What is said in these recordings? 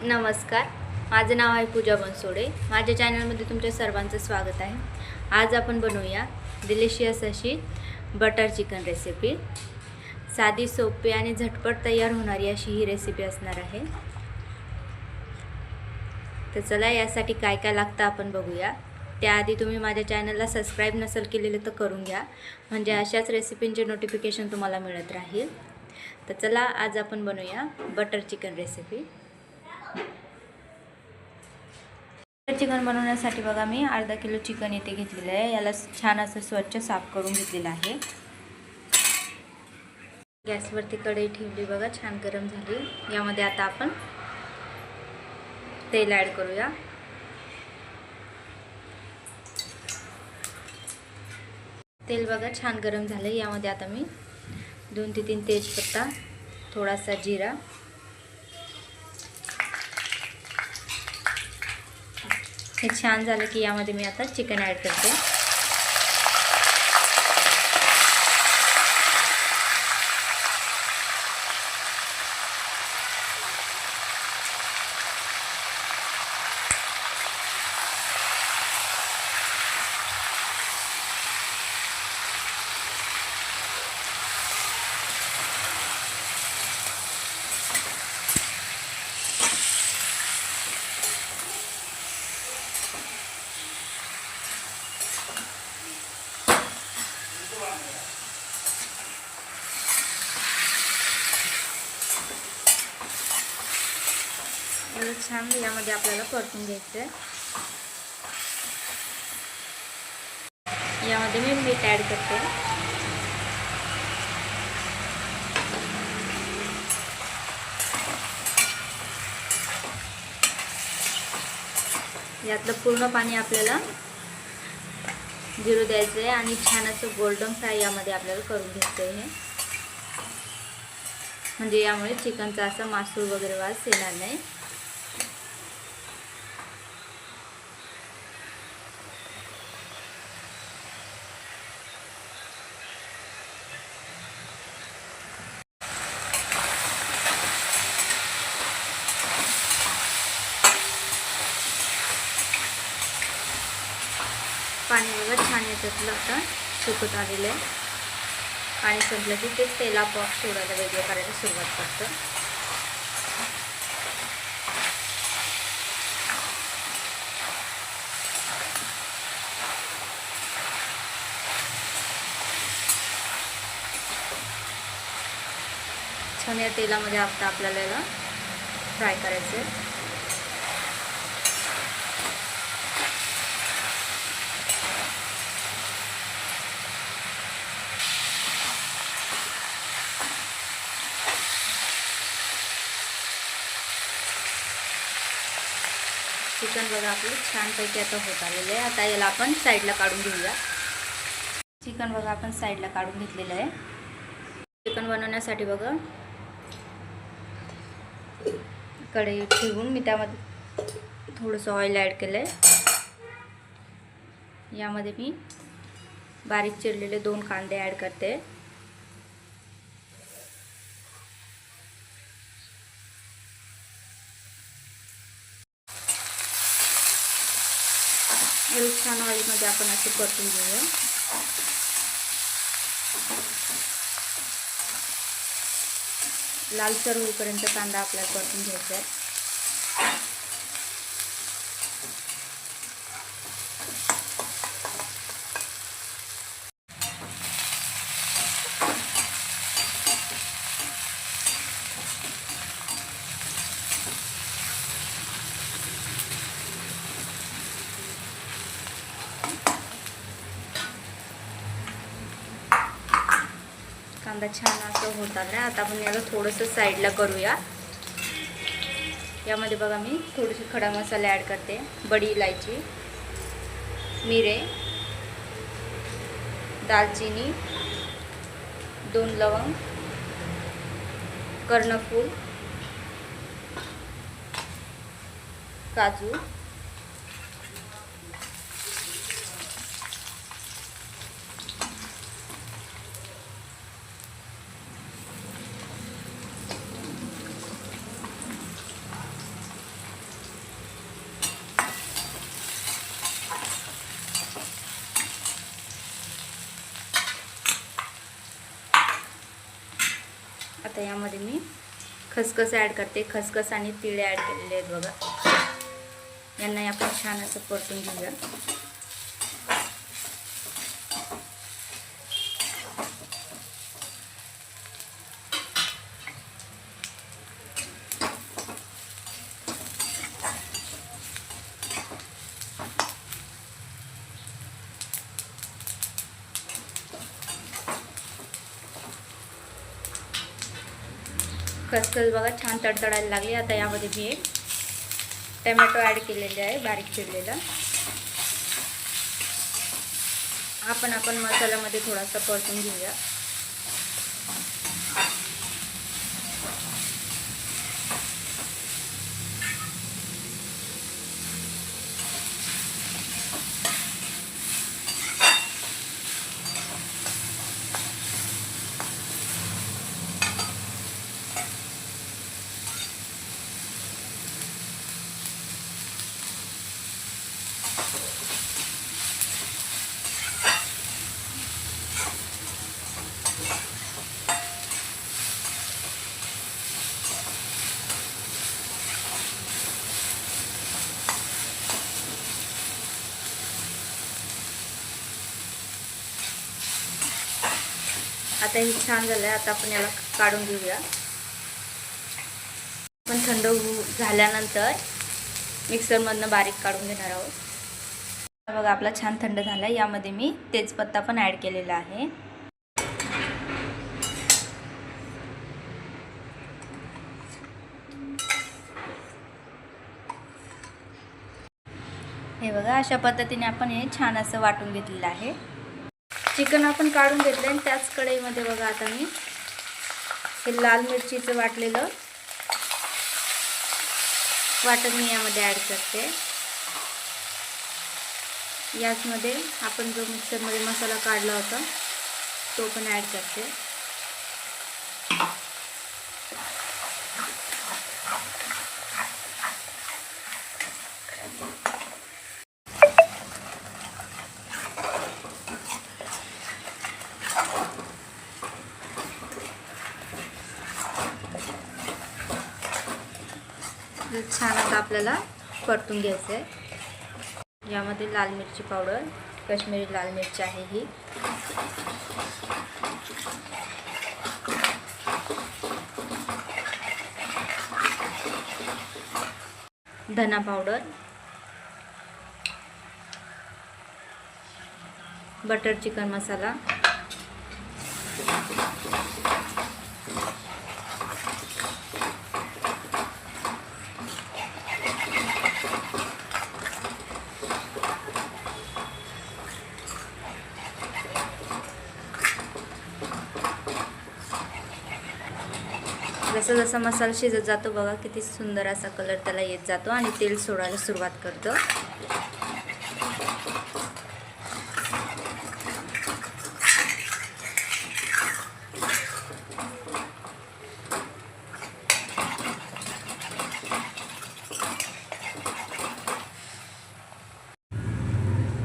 नमस्कार, माझं नाव आहे पूजा बनसोडे। माझ्या चॅनलमध्ये तुमच्या सर्वांचं स्वागत आहे। आज आपण बनवूया डिलिशियस अशी बटर चिकन रेसिपी। साधी, सोपी आणि झटपट तयार होणारी अशी ही रेसिपी असणार आहे। तर चला यासाठी काय काय लागतं आपण बघूया। त्याआधी तुम्ही माझ्या चॅनलला सबस्क्राइब नसेल केलेले तर करून घ्या, म्हणजे अशाच रेसिपींचे नोटिफिकेशन तुम्हाला मिळत राहील। तर चला आज आपण बनवूया बटर चिकन रेसिपी। चिकन बनवण्यासाठी बघा मी अर्धा किलो चिकन इथे घेतलेलं आहे। याला छान असं स्वच्छ साफ करून घेतलेलं आहे। गॅसवरती कढई ठेवली बघा, छान गरम झाली। यामध्ये आता आपण तेल ॲड करूया। तेल बघा छान गरम झाले। यामध्ये आता मी 2 ते 3 तेजपत्ता, थोडासा जिरा, हे छान झालं की यामध्ये मी आता चिकन ॲड करते। छान यामध्ये आपल्याला परतून घ्यायचं आहे। यामध्ये मी मीठ ॲड करते। यातलं पूर्ण पाणी आपल्याला जिरू द्यायचं आहे आणि छान असं गोल्डन फ्राय यामध्ये आपल्याला करून घ्यायचं आहे। म्हणजे यामुळे चिकनचा असा मासूळ वगैरे वास येणार नाही। पाणी बघा छान याच्यातलं आता सुकत आलेलं आहे। पाणी संपलं की ते तेल आपोआप सोडायला वेगळं करायला सुरुवात करतं। छान या तेलामध्ये आता आपल्याला याला फ्राय करायचं आहे। चिकन बघा आपलं छानपैकी आता होत आलेलं आहे। आता याला आपण साईडला काढून घेऊया। चिकन बघा आपण साईडला काढून घेतलेलं आहे। चिकन बनवण्यासाठी बघा कढई ठेवून मी त्यामध्ये थोडंसं ऑइल ॲड केलं आहे। यामध्ये मी बारीक चिरलेले 2 कांदे ॲड करते। छान ऑइलमध्ये आपण असे परतून घेऊया। लालसर होईपर्यंत कांदा आपल्याला परतून घ्यायचा आहे। कांदा छान असं होत आला। आता आपण याला थोडंसं साईडला करूया। यामध्ये बघा मी थोडेसे खडा मसाले ॲड करते। बडी इलायची, मिरे, दालचिनी, 2 लवंग, कर्णफूल, काजू, आता यामध्ये मी खसखस ॲड करते. खसखस आणि तिळे ॲड केलेले आहेत बघा. यांना आपण छान असं परतून घेऊया. खसखस बघा छान तडतडायला लागली. आता यामध्ये मी एक टमॅटो ॲड केलेले आहे बारीक चिरलेला. आपण मसाल्यामध्ये थोडासा परतून घेऊया. आता हे छान झालं आहे. आता आपण याला काढून घेऊया. आपण थंड झाल्यानंतर मिक्सरमधनं बारीक काढून घेणार आहोत. बघा आपला छान थंड झाला आहे. यामध्ये मी तेजपत्ता पण ॲड केलेला आहे. हे बघा अशा पद्धतीने आपण हे छान असं वाटून घेतलेलं आहे. चिकन आपण काढून घेतलं आणि त्याच कढईमध्ये बघा आता मी हे लाल मिरचीचं वाटलेलं वाटण मी यामध्ये ॲड करते. याचमध्ये आपण जो मिक्सरमध्ये मसाला काढला होता तो पण ॲड करते. छान आता आपल्याला परतून घ्यायचं आहे. यामध्ये लाल मिरची पावडर, काश्मीरी लाल मिरची आहे ही, धना पावडर, बटर चिकन मसाला, जसा जसा मसाला शिजत जातो बघा किती सुंदर असा कलर त्याला येत जातो आणि तेल सोडायला सुरुवात करतो.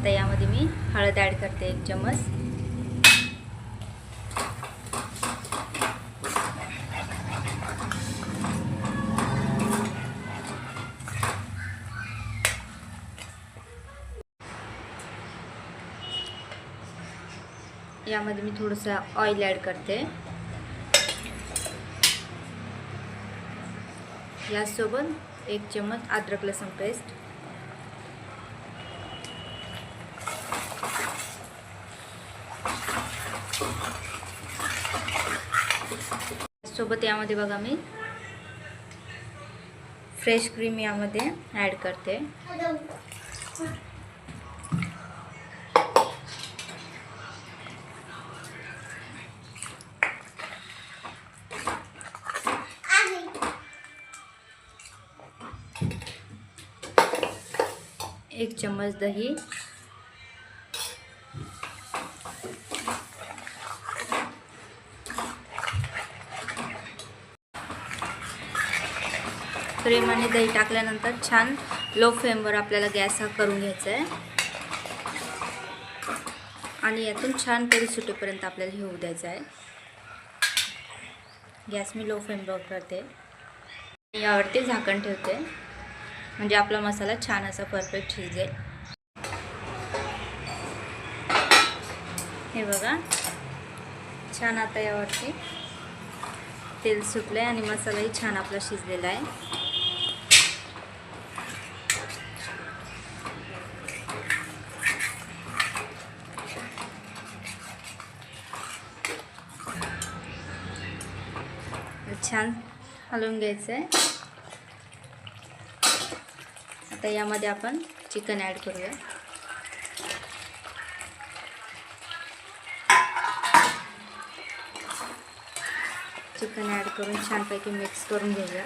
तर यामध्ये मी हळद ॲड करते 1 चम्मच. यामध्ये मी थोडंसं ऑइल ॲड करते. यासोबत 1 चम्मच अद्रक लसूण पेस्ट, सोबत यामध्ये बघा मी फ्रेश क्रीम यामध्ये ॲड करते. एक चम्मच दही, क्रीम आणि दही टाकल्यानंतर छान लो फ्लेमवर आपल्याला गॅस हा करून घ्यायचा आहे आणि यातून छान तेल सुटेपर्यंत आपल्याला हे होऊ द्यायचं आहे. गॅस मी लो फ्लेमवर करते. यावरती झाकण ठेवते म्हणजे आपला मसाला छान असा परफेक्ट शिजेल. हे बघा छान आता यावरती तेल सुटले आणि मसालाही छान आपला शिजलेला आहे. छान हलवून घ्यायचं आहे. आता यामध्ये आपण चिकन ॲड करूया. चिकन ॲड करून छानपैकी मिक्स करून घेऊया.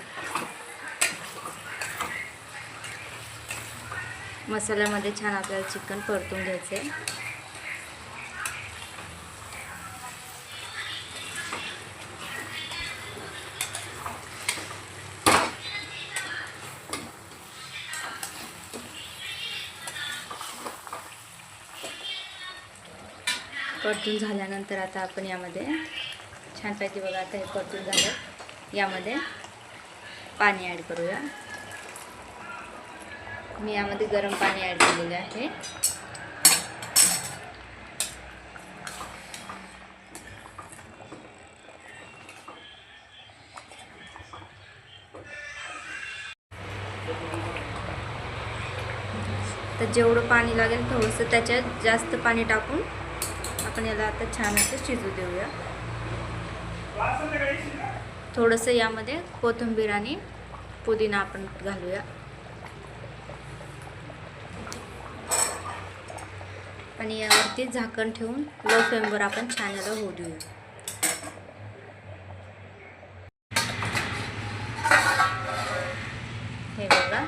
मसाल्यामध्ये छान आपल्याला चिकन परतून घ्यायचं आहे. परतून झाल्यानंतर आता आपण यामध्ये छानपैकी बघा आता हे परतून झालं. यामध्ये पाणी ॲड करूया. मी यामध्ये गरम पाणी ॲड केलेले आहे. तर जेवढं पाणी लागेल थोडंसं त्याच्यात जास्त पाणी टाकून आपण याला आता छान असं शिजू देऊया. थोडंसं यामध्ये कोथिंबीर आणि पुदिना आपण घालूया आणि यावरती झाकण ठेवून लो फ्लेमवर आपण छान याला होऊ देऊया. हे बघा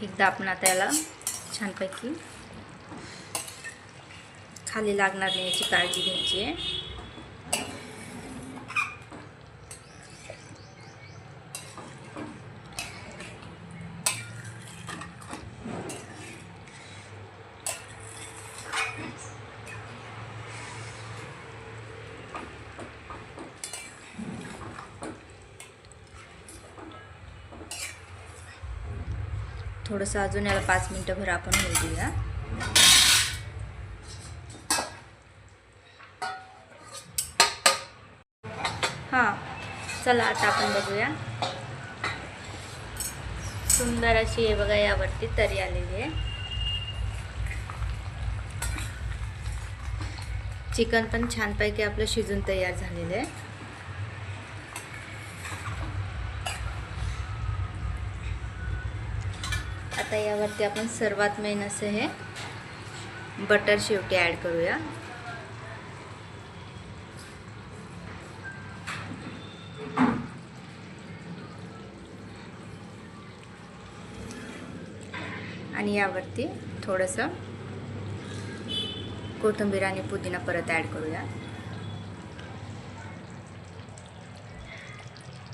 एकदा आपण आता याला छानपैकी खाली लागणार नाही याची काळजी घ्यायची आहे. थोडंसं अजून याला 5 मिनिटंभर आपण होऊ देऊया. हां चला आता आपण बघूया. सुंदर अशी आहे बघा यावरती तरी आलेली आहे. चिकन पण छानपैकी आपलं शिजून तयार झालेलं आहे. आता यावरती आपण सर्वात मेन असं हे बटर शेवटी ॲड करूया. आणि यावरती थोडंसं कोथिंबीर आणि पुदिना परत ॲड करूया.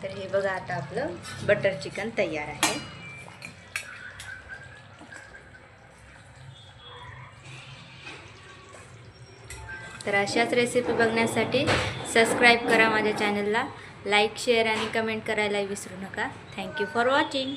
तर हे बघा आता आपलं बटर चिकन तयार आहे. तर अशाच रेसिपी बघण्यासाठी सबस्क्राईब करा माझ्या चॅनलला. लाईक शेअर आणि कमेंट करायला विसरू नका. Thank you for watching.